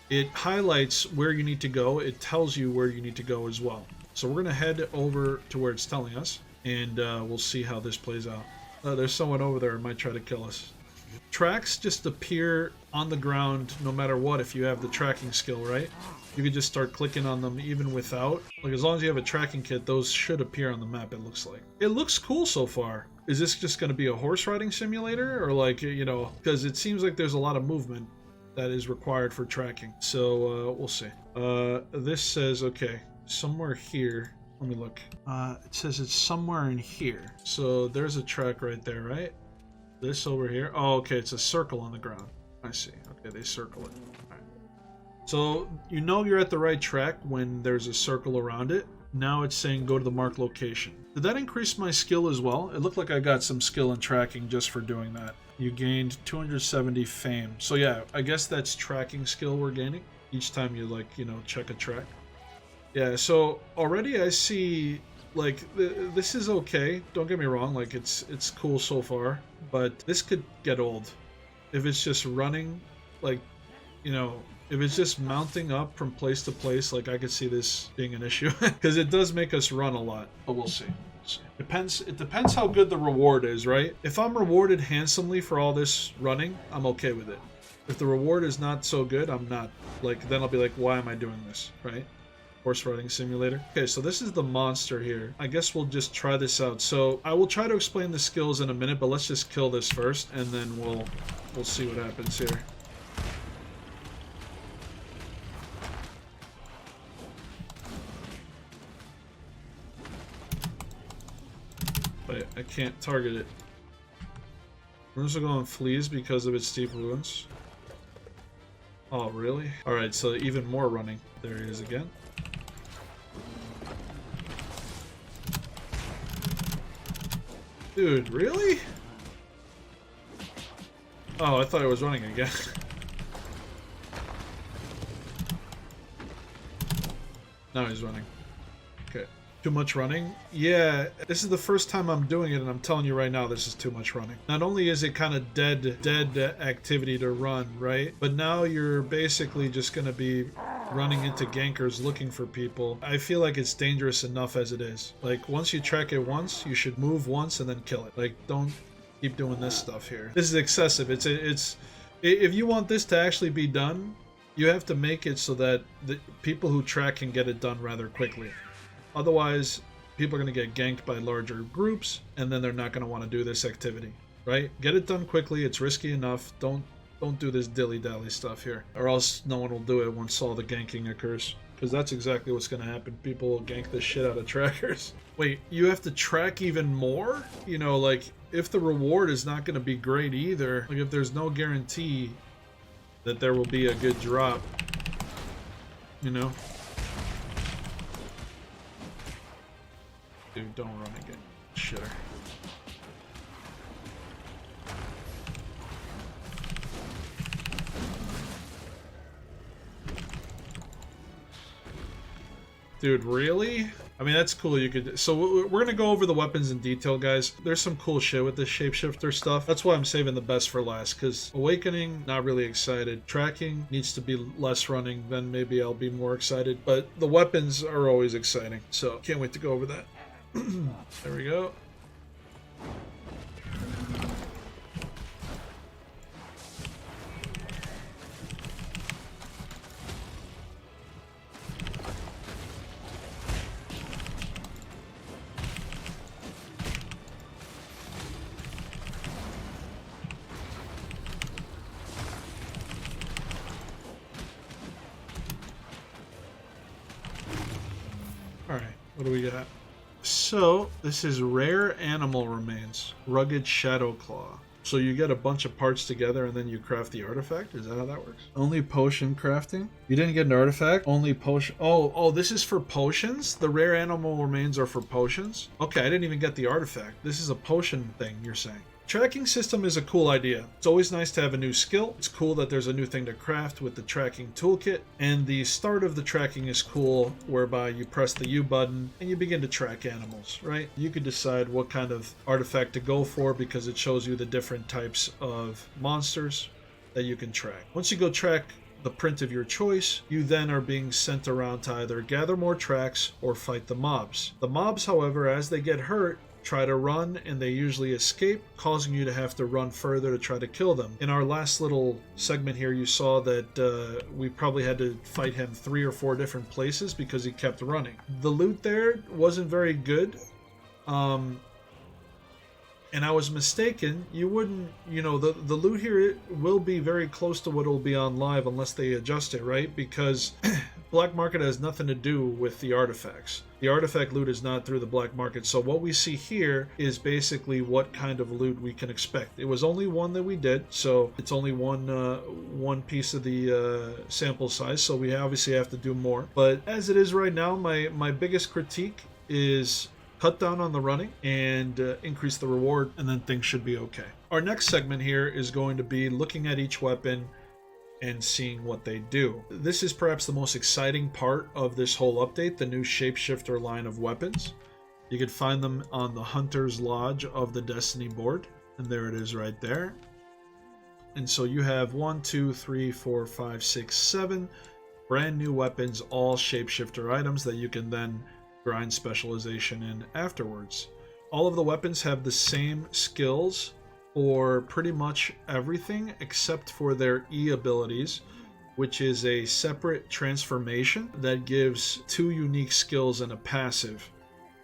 It highlights where you need to go. It tells you where you need to go as well. So we're going to head over to where it's telling us, and we'll see how this plays out. There's someone over there who might try to kill us. Tracks just appear on the ground no matter what if you have the tracking skill, right? You could just start clicking on them even without. Like, as long as you have a tracking kit, those should appear on the map, it looks like. It looks cool so far. Is this just going to be a horse riding simulator? Or like, you know, because it seems like there's a lot of movement that is required for tracking. So, we'll see. This says, okay, somewhere here. Let me look. It says it's somewhere in here. So there's a track right there, right? This over here. Oh, okay, it's a circle on the ground. I see. Okay, they circle it. All right. So you know you're at the right track when there's a circle around it. Now it's saying go to the marked location. Did that increase my skill as well? It looked like I got some skill in tracking just for doing that. You gained 270 fame. So yeah, I guess that's tracking skill we're gaining each time you, like, you know, check a track. Yeah, so already I see, like, this is okay. Don't get me wrong, like, it's cool so far, but this could get old if it's just running, like, you know, if it's just mounting up from place to place. Like, I could see this being an issue because it does make us run a lot, but we'll see. It depends how good the reward is, right? If I'm rewarded handsomely for all this running, I'm okay with it. If the reward is not so good, I'm not, like, then I'll be like, why am I doing this, right? Horse riding simulator. Okay, so this is the monster here. I guess we'll just try this out. So I will try to explain the skills in a minute, but let's just kill this first, and then we'll see what happens here. But I can't target it. Runes will go on fleas because of its deep wounds. Oh, really? Alright, so even more running. There he is again. Dude, really? Oh, I thought I was running again. Now he's running. Okay. Too much running? Yeah, this is the first time I'm doing it, and I'm telling you right now, this is too much running. Not only is it kind of dead activity to run, right? But now you're basically just going to be running into gankers looking for people. I feel like it's dangerous enough as it is. Like, once you track it once, you should move once and then kill it. Like, don't keep doing this stuff here. This is excessive. It's if you want this to actually be done, you have to make it so that the people who track can get it done rather quickly. Otherwise, people are going to get ganked by larger groups, and then they're not going to want to do this activity, right? Get it done quickly. It's risky enough. Don't do this dilly-dally stuff here, or else no one will do it once all the ganking occurs, because that's exactly what's going to happen. People will gank the shit out of trackers. Wait, you have to track even more? You know, like, if the reward is not going to be great either, like if there's no guarantee that there will be a good drop, you know? Dude, don't run again, shitter. Dude, really? I mean, that's cool. You could. So we're gonna go over the weapons in detail, guys. There's some cool shit with this shapeshifter stuff. That's why I'm saving the best for last. Because Awakening, not really excited. Tracking needs to be less running. Then maybe I'll be more excited. But the weapons are always exciting. So can't wait to go over that. There we go. Alright, what do we got? So, this is Rare Animal Remains, Rugged Shadow Claw. So you get a bunch of parts together and then you craft the artifact? Is that how that works? Only potion crafting? You didn't get an artifact? Only potion... Oh, this is for potions? The Rare Animal Remains are for potions? Okay, I didn't even get the artifact. This is a potion thing, you're saying. Tracking system is a cool idea. It's always nice to have a new skill. It's cool that there's a new thing to craft with the tracking toolkit. And the start of the tracking is cool, whereby you press the U button and you begin to track animals, right? You can decide what kind of artifact to go for because it shows you the different types of monsters that you can track. Once you go track the print of your choice, you then are being sent around to either gather more tracks or fight the mobs. The mobs, however, as they get hurt, try to run and they usually escape, causing you to have to run further to try to kill them. In our last little segment here, you saw that we probably had to fight him 3 or 4 different places because he kept running. The loot there wasn't very good. And I was mistaken. You wouldn't, the loot here will be very close to what will be on live unless they adjust it, right? Because Black Market has nothing to do with the artifacts. The artifact loot is not through the Black Market. So what we see here is basically what kind of loot we can expect. It was only one that we did, so it's only one piece of the sample size, so we obviously have to do more. But as it is right now, my biggest critique is cut down on the running and increase the reward, and then things should be okay. Our next segment here is going to be looking at each weapon and seeing what they do. This is perhaps the most exciting part of this whole update, the new Shapeshifter line of weapons. You can find them on the Hunter's Lodge of the Destiny board, and there it is right there. And so you have 1, 2, 3, 4, 5, 6, 7 brand new weapons, all Shapeshifter items that you can then grind specialization in afterwards. All of the weapons have the same skills for pretty much everything except for their E abilities, which is a separate transformation that gives 2 unique skills and a passive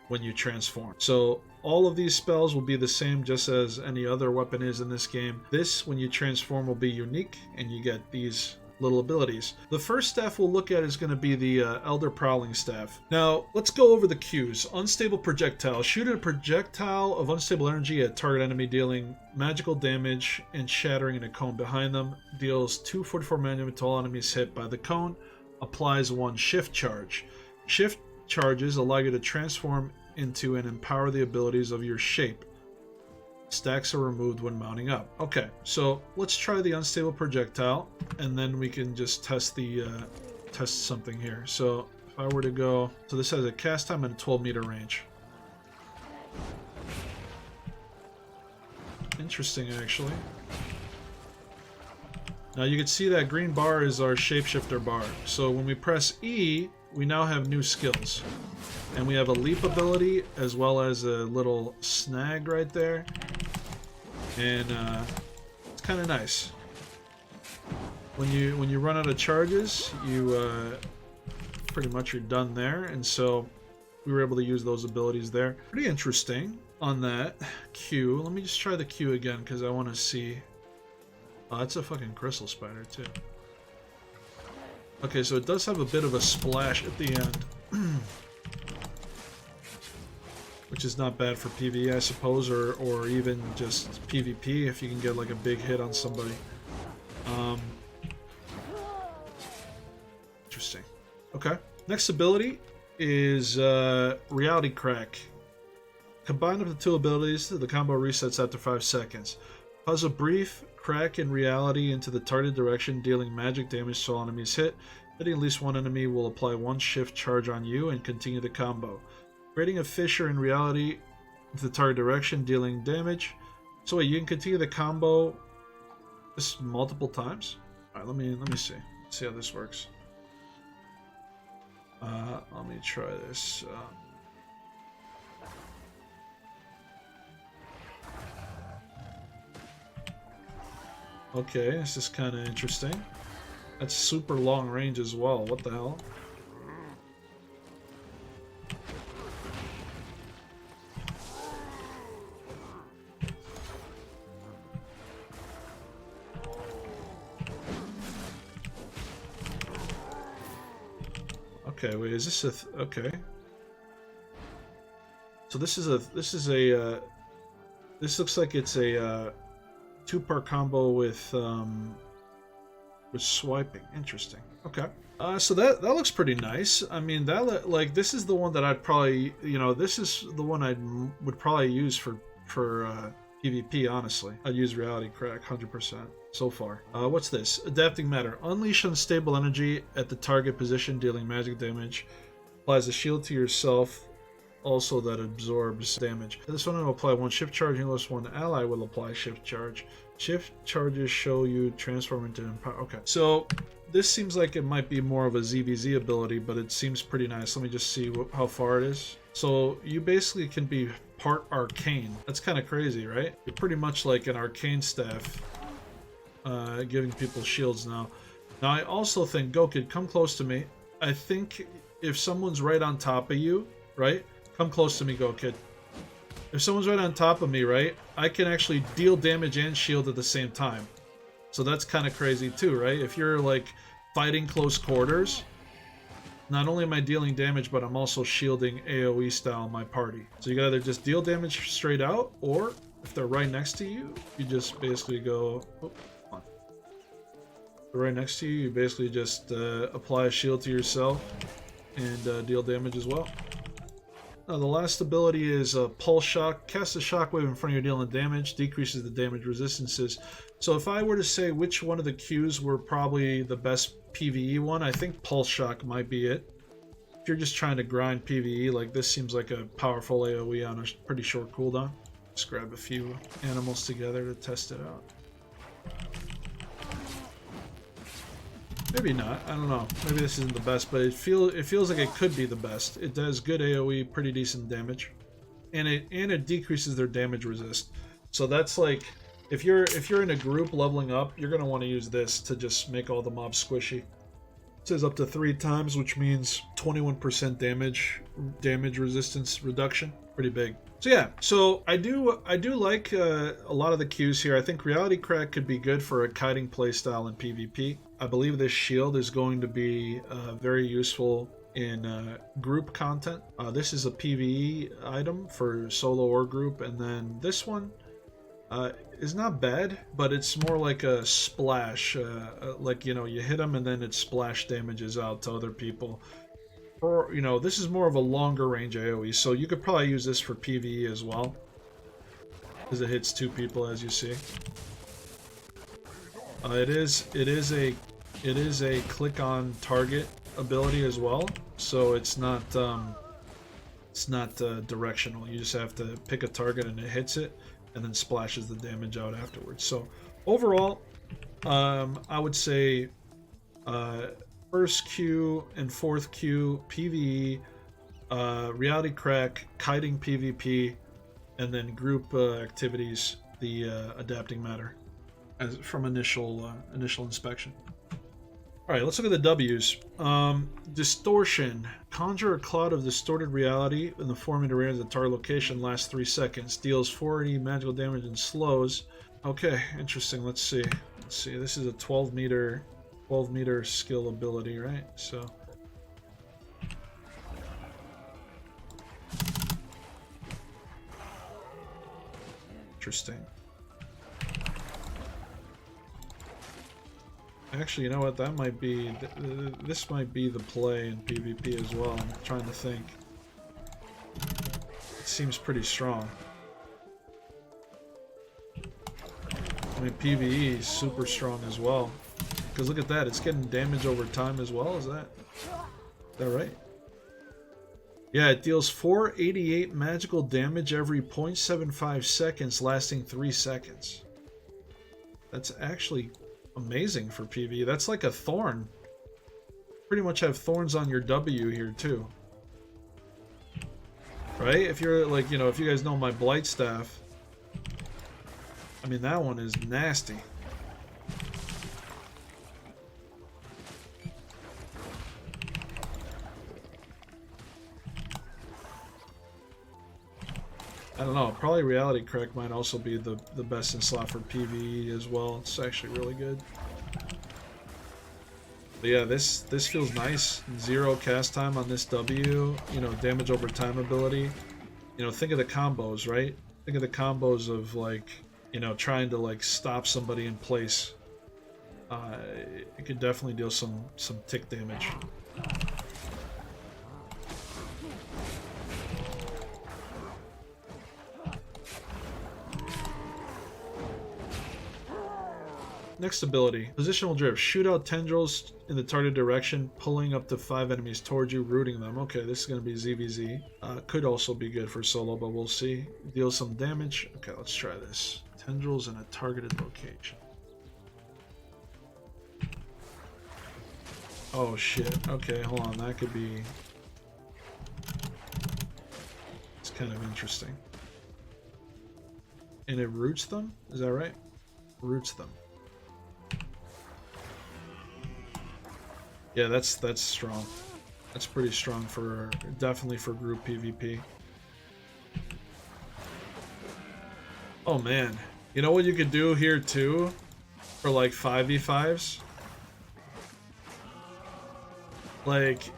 when you transform. So all of these spells will be the same just as any other weapon is in this game. This, when you transform, will be unique and you get these little abilities. The first staff we'll look at is going to be the Elder Prowling Staff. Now, let's go over the cues. Unstable projectile. Shoot a projectile of unstable energy at target enemy, dealing magical damage and shattering in a cone behind them. Deals 244 manual to all enemies hit by the cone. Applies 1 shift charge. Shift charges allow you to transform into and empower the abilities of your shape. Stacks are removed when mounting up. Okay, so let's try the unstable projectile, and then we can just test the test something here. So if I were to go, so this has a cast time and a 12-meter range. Interesting, actually. Now you can see that green bar is our shapeshifter bar. So when we press E, we now have new skills. And we have a leap ability as well as a little snag right there. And it's kind of nice. When you run out of charges, you pretty much you're done there. And so we were able to use those abilities there. Pretty interesting on that Q. Let me just try the Q again because I want to see. Oh, that's a fucking crystal spider too. Okay, so it does have a bit of a splash at the end. Which is not bad for PvE, I suppose, or even just PvP if you can get like a big hit on somebody. Interesting. Okay. Next ability is Reality Crack. Combined with the two abilities, the combo resets after 5 seconds. Cause a brief crack in reality into the targeted direction, dealing magic damage to all enemies hit. Hitting at least one enemy will apply 1 shift charge on you and continue the combo. Creating a fissure in reality into the target direction, dealing damage. So wait, you can continue the combo this multiple times? Alright, let me see. Let's see how this works. Let me try this. Okay, this is kind of interesting. That's super long range as well. What the hell? Okay, wait, is this a okay? So this looks like it's a 2-part combo with swiping. Interesting. Okay. So that looks pretty nice. I mean, that like this is the one that I'd probably, this is the one I would probably use for PvP. Honestly, I'd use Reality Crack 100% so far. What's this? Adapting Matter. Unleash unstable energy at the target position, dealing magic damage. Applies a shield to yourself. Also, that absorbs damage. This one will apply 1 shift charge, unless one ally will apply shift charge. Shift charges show you transform into empower. Okay, so this seems like it might be more of a ZVZ ability, but it seems pretty nice. Let me just see how far it is. So you basically can be part arcane. That's kind of crazy, right? You're pretty much like an arcane staff, giving people shields now. Now I also think, Gokid, come close to me. I think if someone's right on top of you, right? Come close to me, Gokid. If someone's right on top of me, right, I can actually deal damage and shield at the same time. So that's kind of crazy too, right? If you're like fighting close quarters, not only am I dealing damage, but I'm also shielding AoE style my party. So you can either just deal damage straight out, or if they're right next to you, you just basically go, oh, come on. If they're right next to you, you basically just apply a shield to yourself and deal damage as well. The last ability is Pulse Shock. Cast a shockwave in front of you dealing damage. Decreases the damage resistances. So if I were to say which one of the Qs were probably the best PvE one, I think Pulse Shock might be it. If you're just trying to grind PvE, like this seems like a powerful AoE on a pretty short cooldown. Just grab a few animals together to test it out. Maybe not. I don't know. Maybe this isn't the best, but it feels like it could be the best. It does good AoE, pretty decent damage, and it decreases their damage resist. So that's like if you're in a group leveling up, you're gonna want to use this to just make all the mobs squishy. It says up to 3 times, which means 21% damage resistance reduction. Pretty big. So yeah, so I do like a lot of the Qs here. I think Reality Crack could be good for a kiting playstyle in PvP. I believe this shield is going to be very useful in group content. This is a PvE item for solo or group, and then this one is not bad, but it's more like a splash. Like, you hit them and then it splash damages out to other people. Or, this is more of a longer range AoE, so you could probably use this for PvE as well, because it hits 2 people, as you see. It is a click on target ability as well, so it's not directional. You just have to pick a target and it hits it, and then splashes the damage out afterwards. So overall, I would say first queue and fourth queue PvE, reality crack, kiting PvP, and then group activities, the adapting matter, as from initial inspection. All right, let's look at the W's. Distortion. Conjure a cloud of distorted reality in the form of the target location. Lasts 3 seconds. Deals 40 magical damage and slows. Okay, interesting. Let's see. Let's see. This is a 12 meter skill ability, right? So. Interesting. Actually, you know what? That might be... this might be the play in PvP as well. I'm trying to think. It seems pretty strong. I mean, PvE is super strong as well. Because look at that. It's getting damage over time as well. Is that right? Yeah, it deals 488 magical damage every 0.75 seconds, lasting 3 seconds. That's actually... amazing for PvE. That's like a thorn. Pretty much have thorns on your W here too. Right? If you're like, you know, if you guys know my Blight Staff, I mean, that one is nasty. I don't know, probably Reality Crack might also be the best in slot for PvE as well. It's actually really good. But yeah, this feels nice. 0 cast time on this W, you know, damage over time ability. You know, think of the combos, right? Think of the combos of like, you know, trying to like stop somebody in place. It could definitely deal some tick damage. Next ability, positional drift. Shoot out tendrils in the target direction, pulling up to 5 enemies towards you, rooting them. Okay, this is going to be ZVZ. Could also be good for solo, but we'll see. Deal some damage. Okay, let's try this. Tendrils in a targeted location. Oh shit. Okay, hold on. That could be... it's kind of interesting. And it roots them? Is that right? Roots them. Yeah, that's strong. That's pretty strong for, definitely for group PvP. Oh man, you know what you could do here too, for like 5v5s? Like,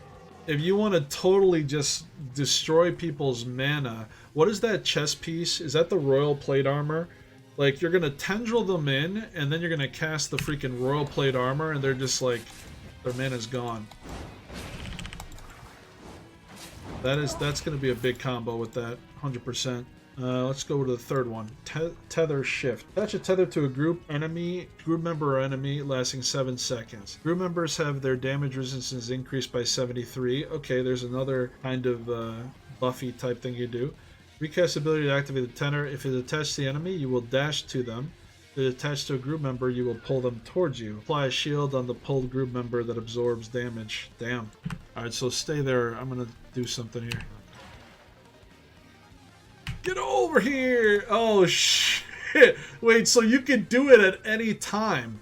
if you want to totally just destroy people's mana, what is that chest piece? Is that the Royal Plate Armor? Like, you're gonna tendril them in, and then you're gonna cast the freaking Royal Plate Armor, and they're just like... their mana's gone. That's going to be a big combo with that, 100%. Let's go to the third one. Tether shift. Attach a tether to a group member or enemy, lasting 7 seconds. Group members have their damage resistance increased by 73. Okay, there's another kind of buffy type thing you do. Recast ability to activate the tether. If it attached to the enemy, you will dash to them. If it attached to a group member, you will pull them towards you. Apply a shield on the pulled group member that absorbs damage. Damn. Alright, so stay there. I'm gonna do something here. Get over here! Oh, shit. Wait, so you can do it at any time.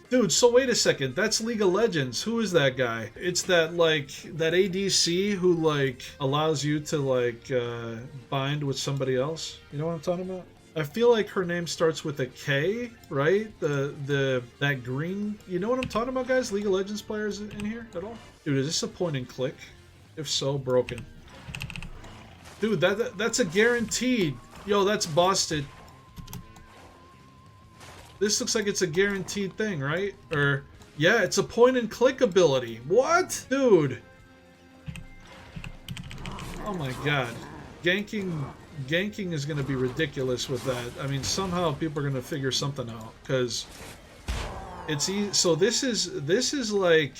Dude, so wait a second. That's League of Legends. Who is that guy? It's that, like, that ADC who, like, allows you to, like, bind with somebody else. You know what I'm talking about? I feel like her name starts with a K, right? That green. You know what I'm talking about, guys? League of Legends players in here at all? Dude, is this a point and click? If so, broken. Dude, that's a guaranteed. Yo, that's busted. This looks like it's a guaranteed thing, right? Or yeah, it's a point and click ability. What? Dude. Oh my god. Ganking is going to be ridiculous with that. I mean, somehow people are going to figure something out, because it's easy. So this is like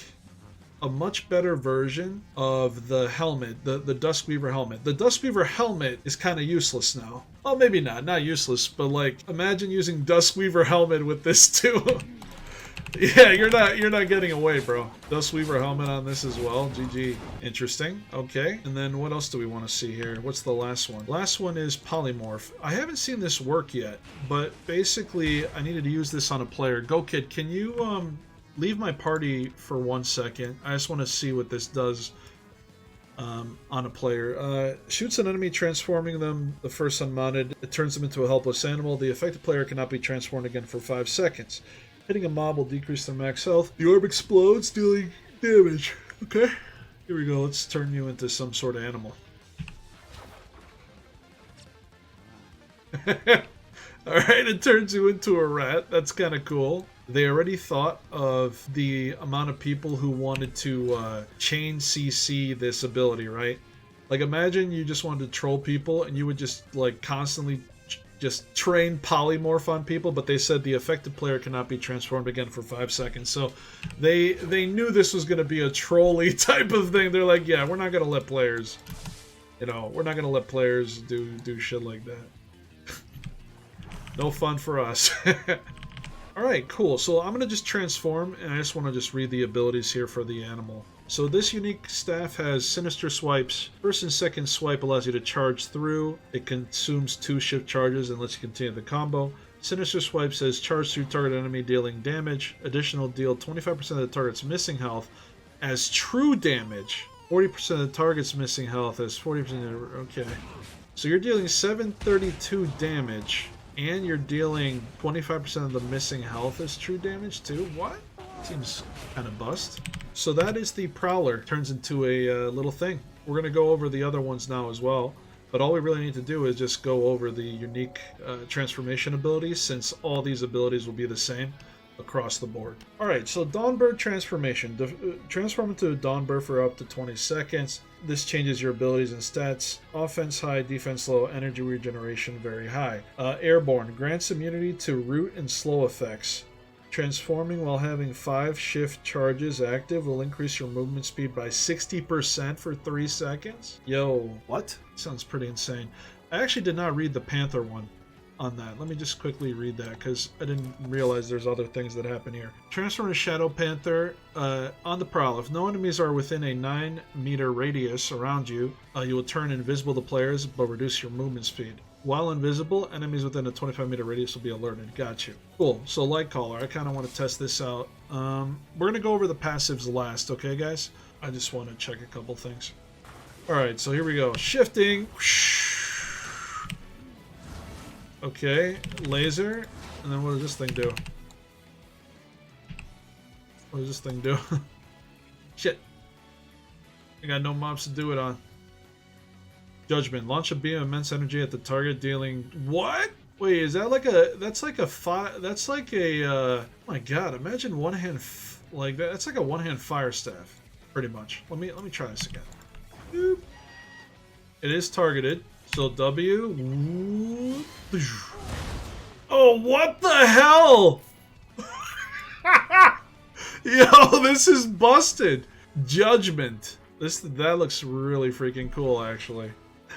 a much better version of the helmet, the Duskweaver helmet. The Duskweaver helmet is kind of useless now. Well, maybe not useless, but like, imagine using Duskweaver helmet with this too. Yeah, you're not getting away, bro. Dust Weaver helmet on this as well. GG. Interesting. Okay. And then what else do we want to see here? What's the last one? Last one is Polymorph. I haven't seen this work yet, but basically I needed to use this on a player. Go Kid, can you leave my party for 1 second? I just want to see what this does on a player. Shoots an enemy, transforming them the first unmounted. It turns them into a helpless animal. The affected player cannot be transformed again for 5 seconds. Hitting a mob will decrease their max health. The orb explodes, dealing damage. Okay, here we go. Let's turn you into some sort of animal. Alright, it turns you into a rat. That's kind of cool. They already thought of the amount of people who wanted to chain CC this ability, right? Like, imagine you just wanted to troll people and you would just, like, constantly just train polymorph on people, but they said the affected player cannot be transformed again for 5 seconds. So they knew this was going to be a trolly type of thing. They're like, yeah, we're not going to let players, you know, we're not going to let players do shit like that. No fun for us. Alright, cool. So I'm going to just transform, and I just want to just read the abilities here for the animal. So this unique staff has Sinister Swipes. First and second swipe allows you to charge through. It consumes 2 shift charges and lets you continue the combo. Sinister Swipe says charge through target enemy dealing damage. Additional deal 25% of the target's missing health as true damage. 40% of the target's missing health as 40%. Okay. So you're dealing 732 damage. And you're dealing 25% of the missing health as true damage too? What? Seems kind of bust. So that is the Prowler. Turns into a little thing. We're going to go over the other ones now as well. But all we really need to do is just go over the unique transformation abilities, since all these abilities will be the same across the board. Alright, so Dawnbird transformation. Transform into a Dawnbird for up to 20 seconds. This changes your abilities and stats. Offense high, defense low, energy regeneration very high. Airborne. Grants immunity to root and slow effects. Transforming while having 5 shift charges active will increase your movement speed by 60% for 3 seconds. Yo, what? Sounds pretty insane. I actually did not read the Panther one on that. Let me just quickly read that, because I didn't realize there's other things that happen here. Transform to Shadow Panther on the prowl. If no enemies are within a 9-meter radius around you, you will turn invisible to players but reduce your movement speed. While invisible, enemies within a 25-meter radius will be alerted. Got you. Cool. So Lightcaller, I kind of want to test this out. We're going to go over the passives last, okay, guys? I just want to check a couple things. Alright, so here we go. Shifting. Okay, laser. And then what does this thing do? What does this thing do? Shit. I got no mobs to do it on. Judgment. Launch a beam of immense energy at the target, dealing... What? Wait, is that like a... That's like a... That's like a... Oh my god, imagine one hand... Like that. That's like a one-hand fire staff. Pretty much. Let me try this again. Boop. It is targeted. So W... Oh, what the hell? Yo, this is busted. Judgment. That looks really freaking cool, actually.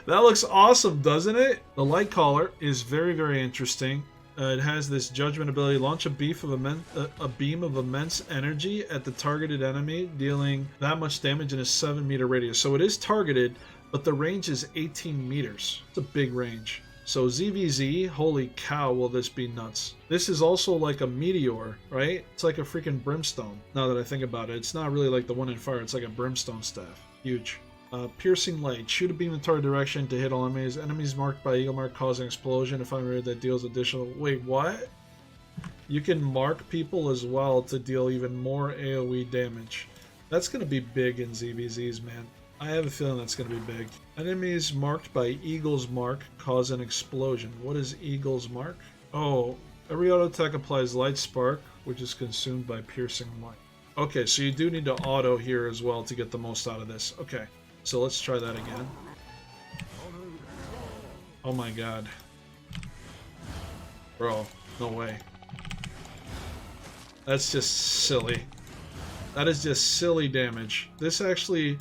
That looks awesome, doesn't it? The Lightcaller is very, very interesting. It has this Judgment ability. Launch a beam of immense energy at the targeted enemy, dealing that much damage in a 7-meter radius. So it is targeted, but the range is 18 meters. It's a big range. So ZVZ, holy cow, will this be nuts. This is also like a meteor, right? It's like a freaking brimstone, now that I think about it. It's not really like the one in fire, it's like a brimstone staff. Huge. Piercing light. Shoot a beam in target direction to hit all enemies. Enemies marked by eagle mark causing explosion. If I'm ready, that deals additional... Wait, what? You can mark people as well to deal even more AoE damage. That's going to be big in ZVZs, man. I have a feeling that's going to be big. Enemies marked by Eagle's Mark cause an explosion. What is Eagle's Mark? Oh, every auto attack applies Light Spark, which is consumed by Piercing Light. Okay, so you do need to auto here as well to get the most out of this. Okay, so let's try that again. Oh my god. Bro, no way. That's just silly. That is just silly damage. This actually...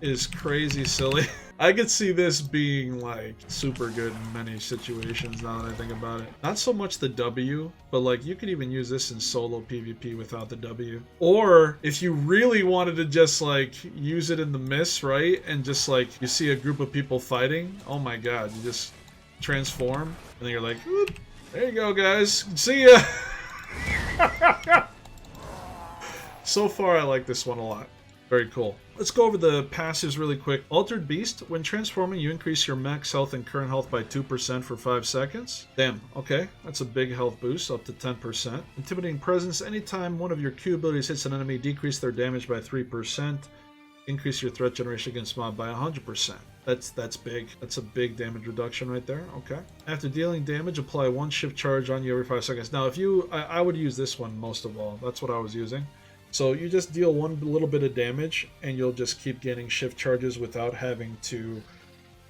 is crazy silly. I could see this being like super good in many situations now that I think about it. Not so much the W, but like you could even use this in solo PvP without the W. Or if you really wanted to just like use it in the miss, right? And just like you see a group of people fighting, oh my god, you just transform and then you're like, whoop, there you go guys, see ya. So far I like this one a lot. Very cool. Let's go over the passives really quick. Altered Beast. When transforming, you increase your max health and current health by 2% for 5 seconds. Damn, okay. That's a big health boost, up to 10%. Intimidating Presence. Anytime one of your Q abilities hits an enemy, decrease their damage by 3%. Increase your threat generation against mob by 100%. That's big. That's a big damage reduction right there. Okay. After dealing damage, apply 1 shift charge on you every 5 seconds. Now, if you... I would use this one most of all. That's what I was using. So you just deal one little bit of damage, and you'll just keep getting shift charges without having to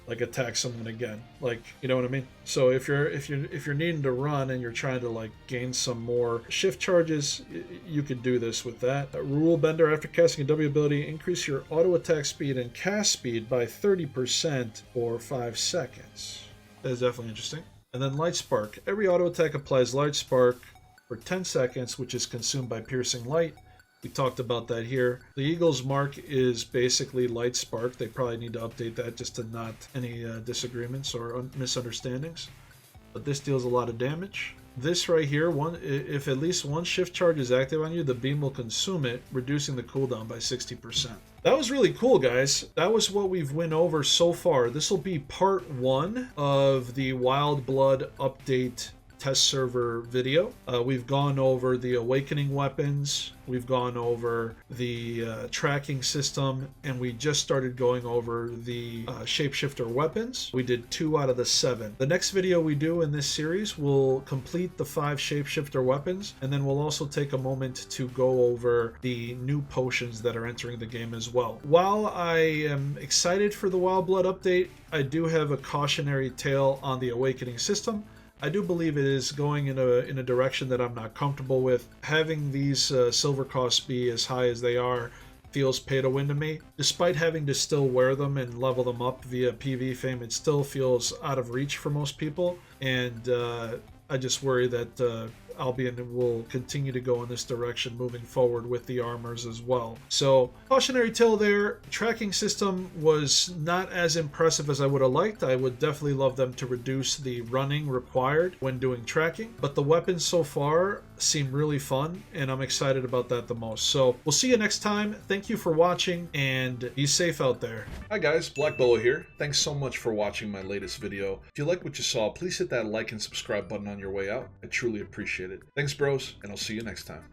like attack someone again. Like, you know what I mean? So if you're needing to run and you're trying to like gain some more shift charges, you could do this with that. Rule Bender. After casting a W ability, increase your auto attack speed and cast speed by 30% for 5 seconds. That is definitely interesting. And then Light Spark. Every auto attack applies Light Spark for 10 seconds, which is consumed by piercing light. We talked about that here. The Eagle's Mark is basically Light Spark. They probably need to update that just to not any disagreements or misunderstandings. But this deals a lot of damage. This right here, if at least 1 shift charge is active on you, the beam will consume it, reducing the cooldown by 60%. That was really cool, guys. That was what we've went over so far. This will be part 1 of the Wild Blood update test server video. We've gone over the awakening weapons, we've gone over the tracking system, and we just started going over the shapeshifter weapons. We did 2 out of the 7. The next video we do in this series will complete the 5 shapeshifter weapons, and then we'll also take a moment to go over the new potions that are entering the game as well. While I am excited for the Wild Blood update, I do have a cautionary tale on the awakening system. I do believe it is going in a direction that I'm not comfortable with. Having these silver costs be as high as they are feels pay to win to me. Despite having to still wear them and level them up via PV fame, it still feels out of reach for most people. And I just worry that Albion will continue to go in this direction moving forward with the armors as well. So, cautionary tale there. Tracking system was not as impressive as I would have liked. I would definitely love them to reduce the running required when doing tracking. But the weapons so far seem really fun, and I'm excited about that the most. So, we'll see you next time. Thank you for watching, and be safe out there. Hi guys, Blackboa here. Thanks so much for watching my latest video. If you like what you saw, please hit that like and subscribe button on your way out. I truly appreciate it. Thanks, bros, and I'll see you next time.